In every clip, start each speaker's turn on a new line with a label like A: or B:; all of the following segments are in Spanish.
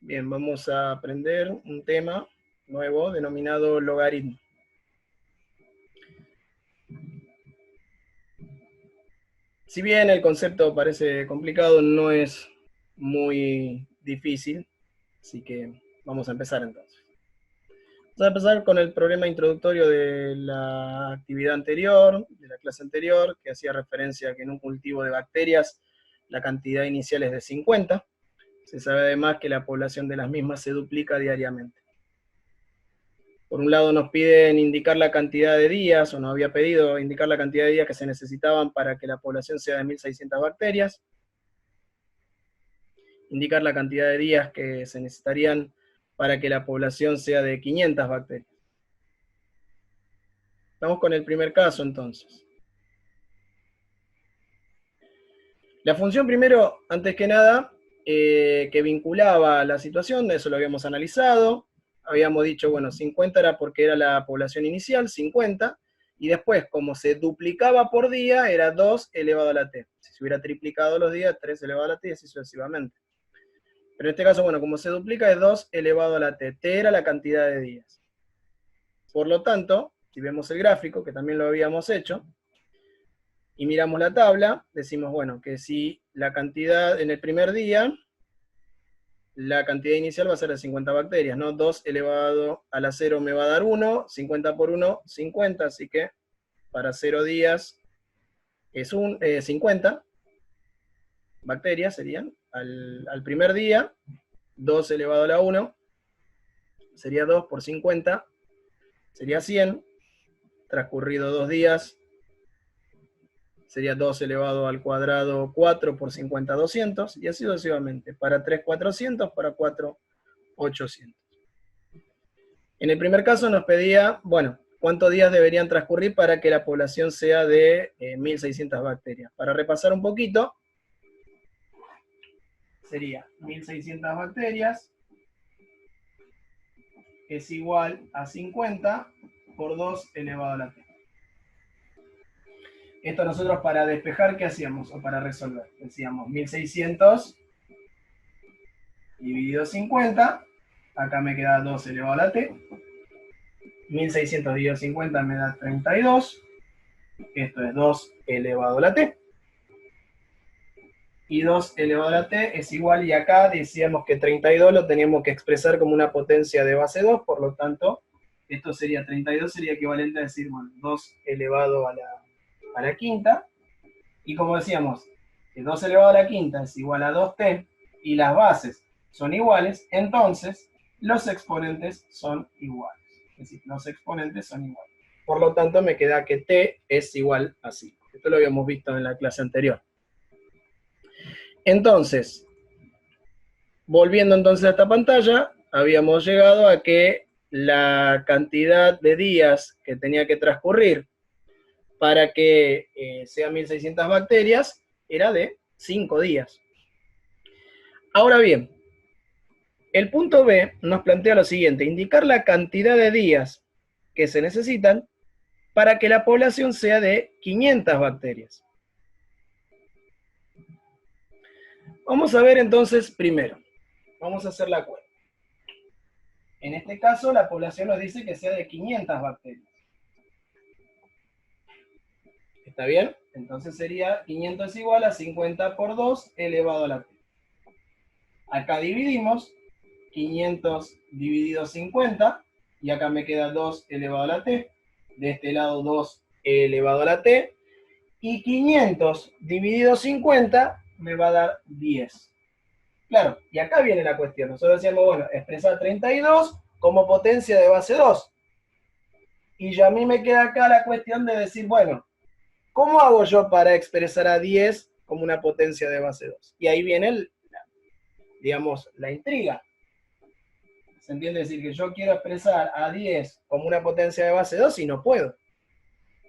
A: Bien, vamos a aprender un tema nuevo denominado logaritmo. Si bien el concepto parece complicado, no es muy difícil, así que vamos a empezar entonces. Vamos a empezar con el problema introductorio de la actividad anterior, de la clase anterior, que hacía referencia a que en un cultivo de bacterias la cantidad inicial es de 50. Se sabe además que la población de las mismas se duplica diariamente. Por un lado nos piden indicar la cantidad de días, o nos había pedido indicar la cantidad de días que se necesitaban para que la población sea de 1600 bacterias. Indicar la cantidad de días que se necesitarían para que la población sea de 500 bacterias. Vamos con el primer caso entonces. La función primero, antes que nada, que vinculaba la situación, eso lo habíamos analizado. Habíamos dicho, bueno, 50 era porque era la población inicial, 50, y después, como se duplicaba por día, era 2 elevado a la t. Si se hubiera triplicado los días, 3 elevado a la t, y así sucesivamente. Pero en este caso, bueno, como se duplica, es 2 elevado a la t. T era la cantidad de días. Por lo tanto, si vemos el gráfico, que también lo habíamos hecho, y miramos la tabla, decimos, bueno, que si la cantidad en el primer día, la cantidad inicial va a ser de 50 bacterias, ¿no? 2 elevado a la 0 me va a dar 1, 50 por 1, 50, así que para 0 días es 50 bacterias serían. Al primer día, 2 elevado a la 1, sería 2 por 50, sería 100, transcurrido 2 días, sería 2 elevado al cuadrado 4 por 50, 200, y así sucesivamente. Para 3, 400, para 4, 800. En el primer caso nos pedía, bueno, cuántos días deberían transcurrir para que la población sea de 1600 bacterias. Para repasar un poquito, sería 1600 bacterias es igual a 50 por 2 elevado a la t. Esto nosotros para despejar, ¿qué hacíamos? O para resolver. Decíamos 1600 dividido 50, acá me queda 2 elevado a la t. 1600 dividido 50 me da 32. Esto es 2 elevado a la t. Y 2 elevado a la t es igual, y acá decíamos que 32 lo teníamos que expresar como una potencia de base 2, por lo tanto, esto sería 32, sería equivalente a decir, bueno, 2 elevado a la quinta, y como decíamos, que 2 elevado a la quinta es igual a 2t, y las bases son iguales, entonces los exponentes son iguales. Es decir, los exponentes son iguales. Por lo tanto, me queda que t es igual a 5. Esto lo habíamos visto en la clase anterior. Entonces, volviendo entonces a esta pantalla, habíamos llegado a que la cantidad de días que tenía que transcurrir para que sean 1600 bacterias era de 5 días. Ahora bien, el punto B nos plantea lo siguiente: indicar la cantidad de días que se necesitan para que la población sea de 500 bacterias. Vamos a ver entonces primero. Vamos a hacer la cuenta. En este caso, la población nos dice que sea de 500 bacterias. ¿Está bien? Entonces sería 500 es igual a 50 por 2 elevado a la t. Acá dividimos 500 dividido 50, y acá me queda 2 elevado a la t. De este lado 2 elevado a la t. Y 500 dividido 50 me va a dar 10. Claro, y acá viene la cuestión. Nosotros decíamos, bueno, expresar 32 como potencia de base 2. Y ya a mí me queda acá la cuestión de decir, bueno, ¿cómo hago yo para expresar a 10 como una potencia de base 2? Y ahí viene, digamos, la intriga. ¿Se entiende? Es decir, que yo quiero expresar a 10 como una potencia de base 2 y no puedo.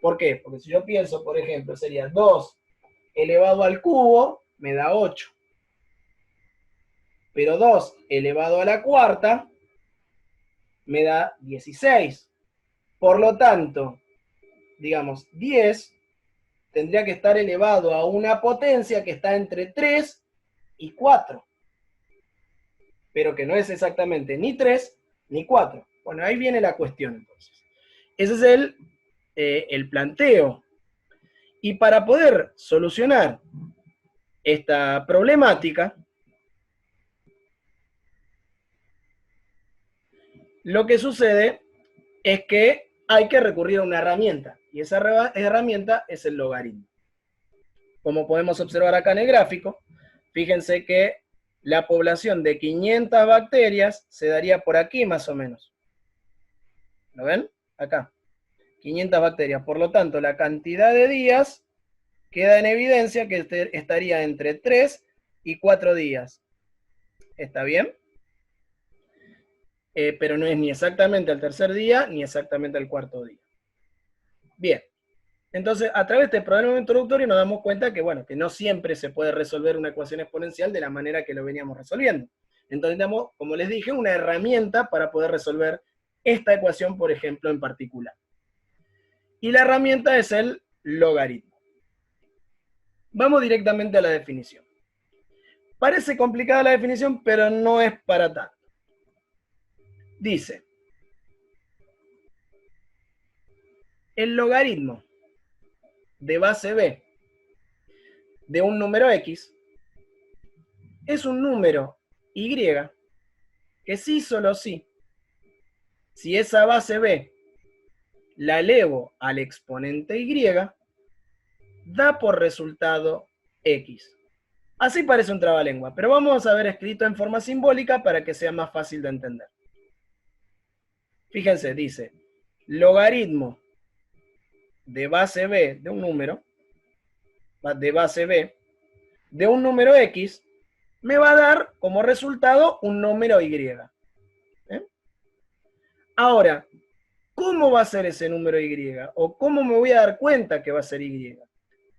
A: ¿Por qué? Porque si yo pienso, por ejemplo, sería 2 elevado al cubo, me da 8. Pero 2 elevado a la cuarta me da 16. Por lo tanto, digamos, 10 tendría que estar elevado a una potencia que está entre 3 y 4. pero que no es exactamente ni 3 ni 4. Bueno, ahí viene la cuestión entonces. Ese es el planteo. Y para poder solucionar esta problemática, lo que sucede es que hay que recurrir a una herramienta, y esa herramienta es el logaritmo. Como podemos observar acá en el gráfico, fíjense que la población de 500 bacterias se daría por aquí más o menos. ¿Lo ven? Acá. 500 bacterias. Por lo tanto, la cantidad de días queda en evidencia que estaría entre 3 y 4 días. ¿Está bien? Pero no es ni exactamente al tercer día, ni exactamente al cuarto día. Bien. Entonces, a través de este problema introductorio nos damos cuenta que, bueno, que no siempre se puede resolver una ecuación exponencial de la manera que lo veníamos resolviendo. Entonces, tenemos, como les dije, una herramienta para poder resolver esta ecuación, por ejemplo, en particular. Y la herramienta es el logaritmo. Vamos directamente a la definición. Parece complicada la definición, pero no es para tanto. Dice, el logaritmo de base b de un número x es un número y que sí, solo sí, si esa base b la elevo al exponente y, da por resultado x. Así parece un trabalengua, pero vamos a ver escrito en forma simbólica para que sea más fácil de entender. Fíjense, dice, logaritmo de base b de un número, de base b, de un número x, me va a dar como resultado un número y. Ahora, ¿cómo va a ser ese número y? ¿O cómo me voy a dar cuenta que va a ser y?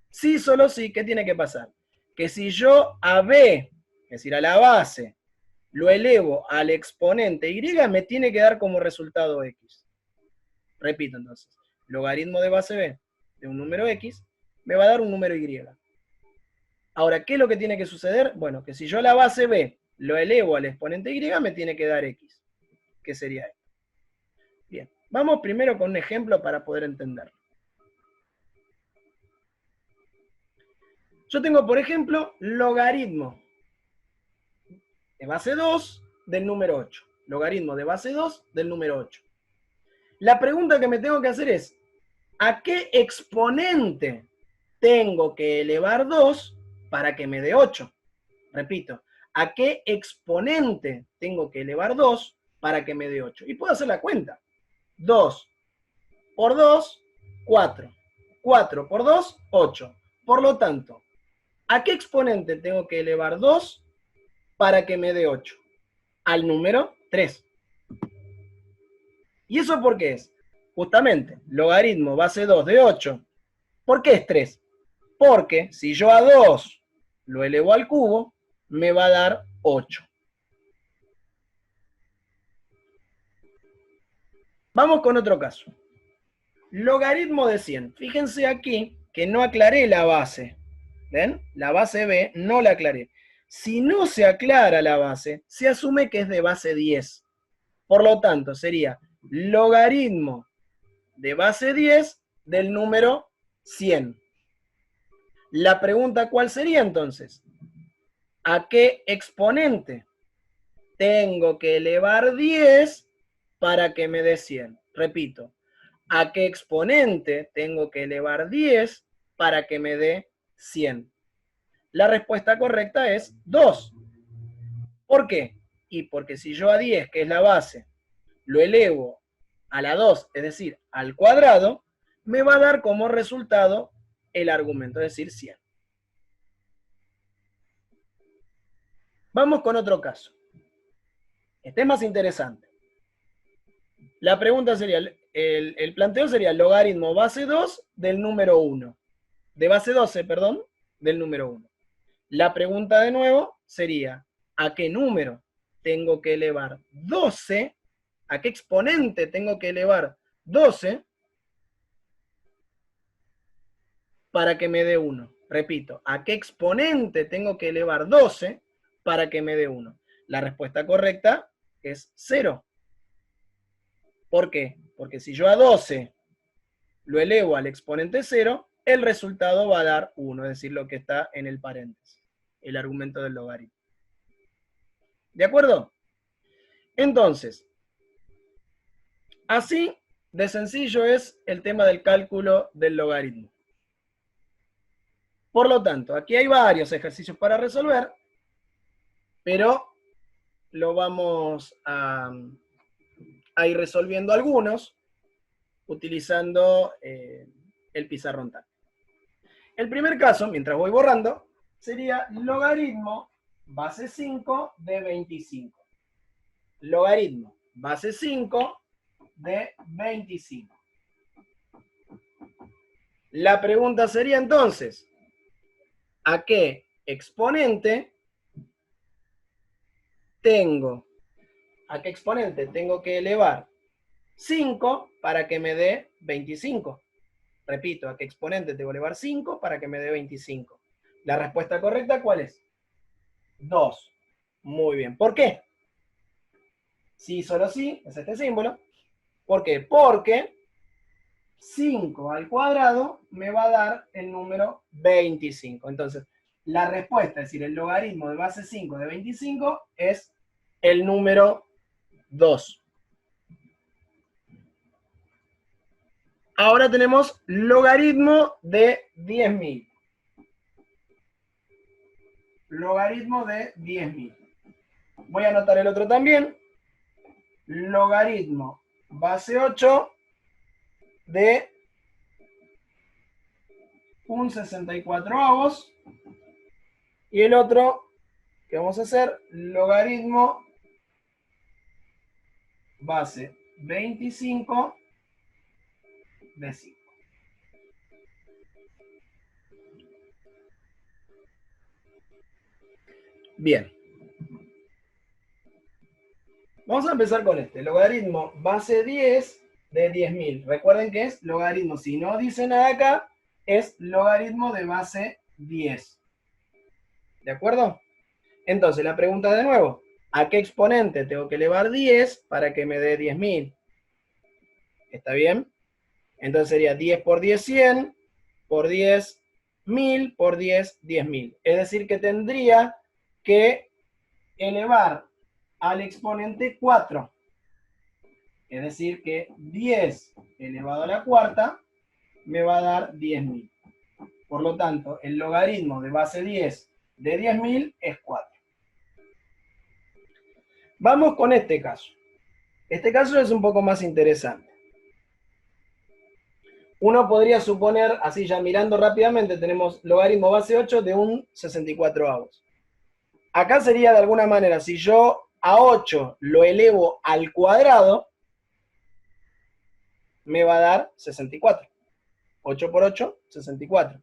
A: Sí, solo sí, ¿qué tiene que pasar? Que si yo a b, es decir, a la base, lo elevo al exponente y, me tiene que dar como resultado x. Repito entonces, logaritmo de base b de un número x me va a dar un número y. Ahora, ¿qué es lo que tiene que suceder? Bueno, que si yo la base b lo elevo al exponente y, me tiene que dar x. ¿Qué sería esto? Bien, vamos primero con un ejemplo para poder entenderlo. Yo tengo, por ejemplo, logaritmo de base 2 del número 8. Logaritmo de base 2 del número 8. La pregunta que me tengo que hacer es, ¿a qué exponente tengo que elevar 2 para que me dé 8? Repito, ¿a qué exponente tengo que elevar 2 para que me dé 8? Y puedo hacer la cuenta. 2 por 2, 4. 4 por 2, 8. Por lo tanto, ¿a qué exponente tengo que elevar 2 para que me dé 8? Al número 3. ¿Y eso por qué es? Justamente, logaritmo base 2 de 8. ¿Por qué es 3? Porque si yo a 2 lo elevo al cubo, me va a dar 8. Vamos con otro caso. Logaritmo de 100. Fíjense aquí que no aclaré la base. ¿Ven? La base b no la aclaré. Si no se aclara la base, se asume que es de base 10. Por lo tanto, sería logaritmo de base 10 del número 100. La pregunta, ¿cuál sería entonces? ¿A qué exponente tengo que elevar 10 para que me dé 100? Repito, ¿a qué exponente tengo que elevar 10 para que me dé 100? La respuesta correcta es 2. ¿Por qué? Y porque si yo a 10, que es la base, lo elevo a la 2, es decir, al cuadrado, me va a dar como resultado el argumento, es decir, 100. Vamos con otro caso. Este es más interesante. La pregunta sería, el planteo sería logaritmo base 2 del número 1. De base 12, perdón, del número 1. La pregunta de nuevo sería, ¿a qué número tengo que elevar 12? ¿A qué exponente tengo que elevar 12 para que me dé 1? Repito, ¿a qué exponente tengo que elevar 12 para que me dé 1? La respuesta correcta es 0. ¿Por qué? Porque si yo a 12 lo elevo al exponente 0, el resultado va a dar 1, es decir, lo que está en el paréntesis, el argumento del logaritmo. ¿De acuerdo? Entonces, así de sencillo es el tema del cálculo del logaritmo. Por lo tanto, aquí hay varios ejercicios para resolver, pero lo vamos a ir resolviendo algunos utilizando el pizarrón táctil. El primer caso, mientras voy borrando, sería logaritmo base 5 de 25. Logaritmo base 5 de 25. La pregunta sería entonces, ¿a qué exponente tengo que elevar 5 para que me dé 25? Repito, ¿a qué exponente tengo que elevar 5 para que me dé 25? La respuesta correcta, ¿cuál es? 2. Muy bien. ¿Por qué? Sí, solo sí, es este símbolo. ¿Por qué? Porque 5 al cuadrado me va a dar el número 25. Entonces, la respuesta, es decir, el logaritmo de base 5 de 25 es el número 2. Ahora tenemos logaritmo de 10.000. Logaritmo de 10.000. Voy a anotar el otro también. Logaritmo base 8 de un 64avos. Y el otro que vamos a hacer, logaritmo base 25 de 5. Bien. Vamos a empezar con este. Logaritmo base 10 de 10.000. Recuerden que es logaritmo. Si no dice nada acá, es logaritmo de base 10. ¿De acuerdo? Entonces, la pregunta de nuevo. ¿A qué exponente tengo que elevar 10 para que me dé 10.000? ¿Está bien? Entonces sería 10 por 10, 100, por 10, 1000, por 10, 10.000. Es decir, que tendría que elevar al exponente 4. Es decir, que 10 elevado a la cuarta me va a dar 10.000. Por lo tanto, el logaritmo de base 10 de 10.000 es 4. Vamos con este caso. Este caso es un poco más interesante. Uno podría suponer, así ya mirando rápidamente, tenemos logaritmo base 8 de un 64avos. Acá sería de alguna manera, si yo a 8 lo elevo al cuadrado, me va a dar 64. 8 por 8, 64.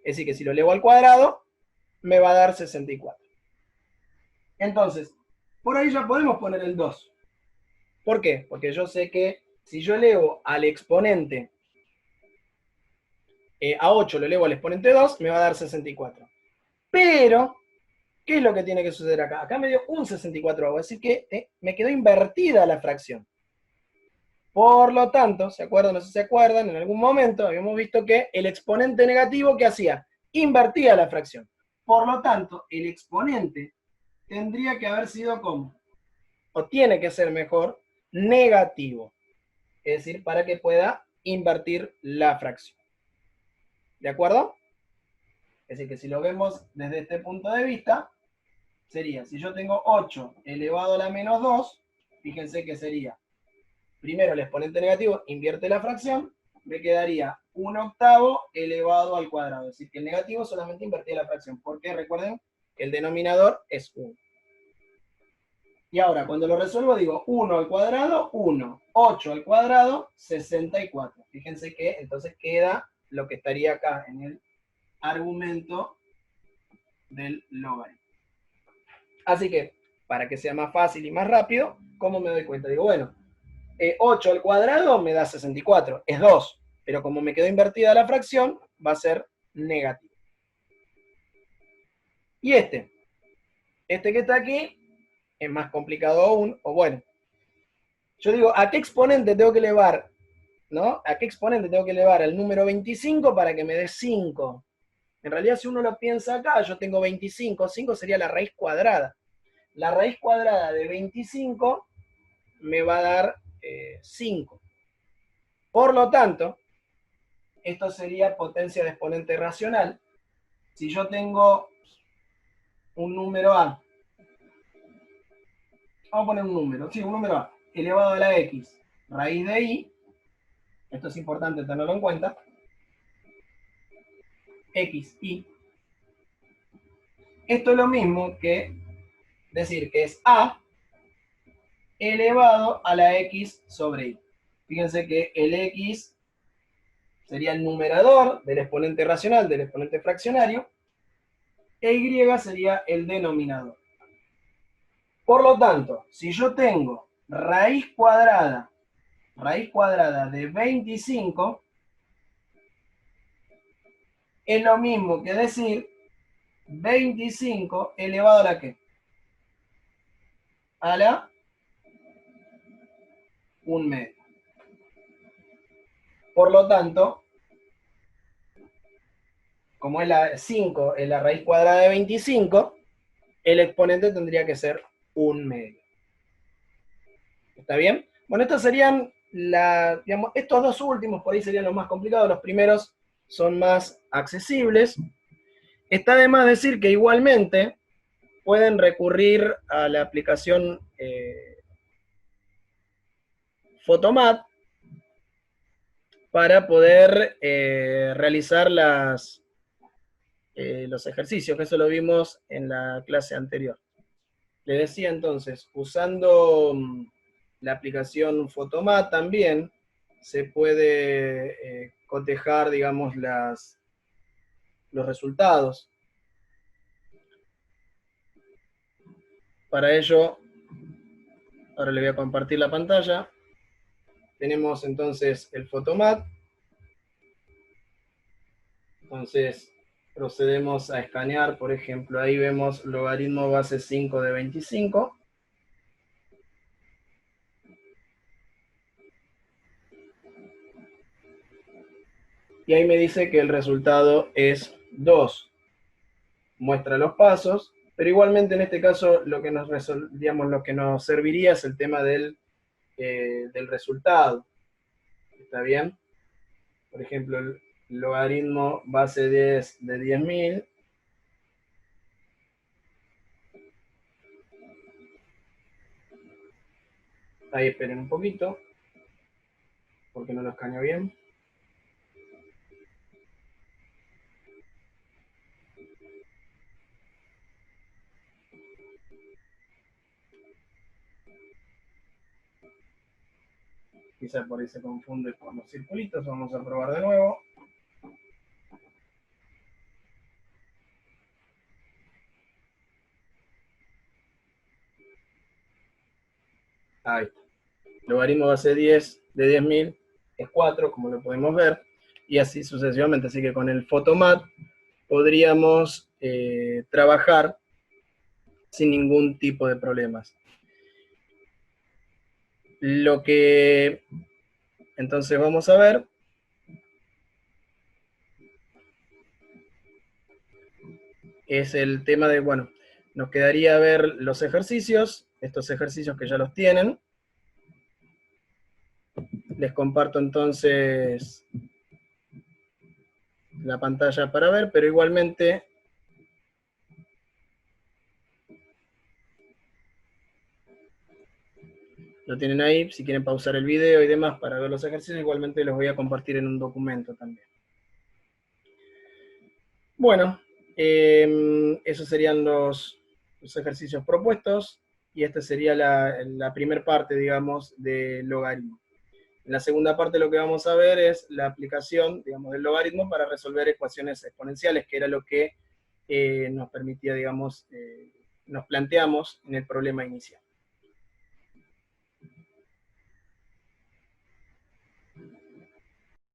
A: Es decir, que si lo elevo al cuadrado, me va a dar 64. Entonces, por ahí ya podemos poner el 2. ¿Por qué? Porque yo sé que si yo elevo al exponente a 8, lo elevo al exponente 2, me va a dar 64. Pero, ¿qué es lo que tiene que suceder acá? Acá me dio un 64, es decir que me quedó invertida la fracción. Por lo tanto, ¿se acuerdan? No sé si se acuerdan, en algún momento habíamos visto que el exponente negativo, ¿qué hacía? Invertía la fracción. Por lo tanto, el exponente tendría que haber sido como, o tiene que ser mejor, negativo. Es decir, para que pueda invertir la fracción. ¿De acuerdo? Es decir, que si lo vemos desde este punto de vista, sería, si yo tengo 8 elevado a la menos 2, fíjense que sería, primero el exponente negativo invierte la fracción, me quedaría 1/8 elevado al cuadrado. Es decir, que el negativo solamente invertía la fracción, porque recuerden que el denominador es 1. Y ahora, cuando lo resuelvo, digo 1 al cuadrado, 1. 8 al cuadrado, 64. Fíjense que entonces queda lo que estaría acá en el argumento del logaritmo. Así que, para que sea más fácil y más rápido, ¿cómo me doy cuenta? Digo, bueno, 8 al cuadrado me da 64, es 2. Pero como me quedó invertida la fracción, va a ser negativo. Y este que está aquí, es más complicado aún, o bueno, yo digo, ¿a qué exponente tengo que elevar? ¿No? ¿A qué exponente tengo que elevar al número 25 para que me dé 5? En realidad, si uno lo piensa acá, yo tengo 25, 5 sería la raíz cuadrada. La raíz cuadrada de 25 me va a dar 5. Por lo tanto, esto sería potencia de exponente racional. Si yo tengo un número A, vamos a poner un número, sí, un número A, elevado a la X, raíz de I, esto es importante tenerlo en cuenta, XI, esto es lo mismo que decir que es A elevado a la X sobre I. Fíjense que el X sería el numerador del exponente racional, del exponente fraccionario, e Y sería el denominador. Por lo tanto, si yo tengo raíz cuadrada de 25, es lo mismo que decir 25 elevado a la ¿qué? A la 1/2. Por lo tanto, como es la 5 es la raíz cuadrada de 25, el exponente tendría que ser 1/2. ¿Está bien? Bueno, estos serían digamos, estos dos últimos por ahí serían los más complicados, los primeros son más accesibles. Está de más decir que igualmente pueden recurrir a la aplicación Photomat para poder realizar los ejercicios, que eso lo vimos en la clase anterior. Le decía entonces, usando la aplicación Photomat también se puede cotejar, digamos, los resultados. Para ello, ahora le voy a compartir la pantalla. Tenemos entonces el Photomat. Entonces procedemos a escanear, por ejemplo, ahí vemos logaritmo base 5 de 25. Y ahí me dice que el resultado es 2. Muestra los pasos, pero igualmente en este caso lo que nos serviría es el tema del resultado. ¿Está bien? Por ejemplo, el logaritmo base 10 de 10.000. Ahí esperen un poquito, porque no lo escaneo bien. Quizá por ahí se confunde con los circulitos. Vamos a probar de nuevo. Ahí está. Logaritmo base 10 de 10.000 es 4, como lo podemos ver, y así sucesivamente. Así que con el Photomat podríamos trabajar sin ningún tipo de problemas. Lo que entonces vamos a ver es el tema de, bueno, nos quedaría ver los ejercicios, estos ejercicios que ya los tienen. Les comparto entonces la pantalla para ver, pero igualmente lo tienen ahí. Si quieren pausar el video y demás para ver los ejercicios, igualmente los voy a compartir en un documento también. Bueno, esos serían los ejercicios propuestos, y esta sería la primera parte, digamos, del logaritmo. En la segunda parte lo que vamos a ver es la aplicación, digamos, del logaritmo para resolver ecuaciones exponenciales, que era lo que nos permitía, digamos, nos planteamos en el problema inicial.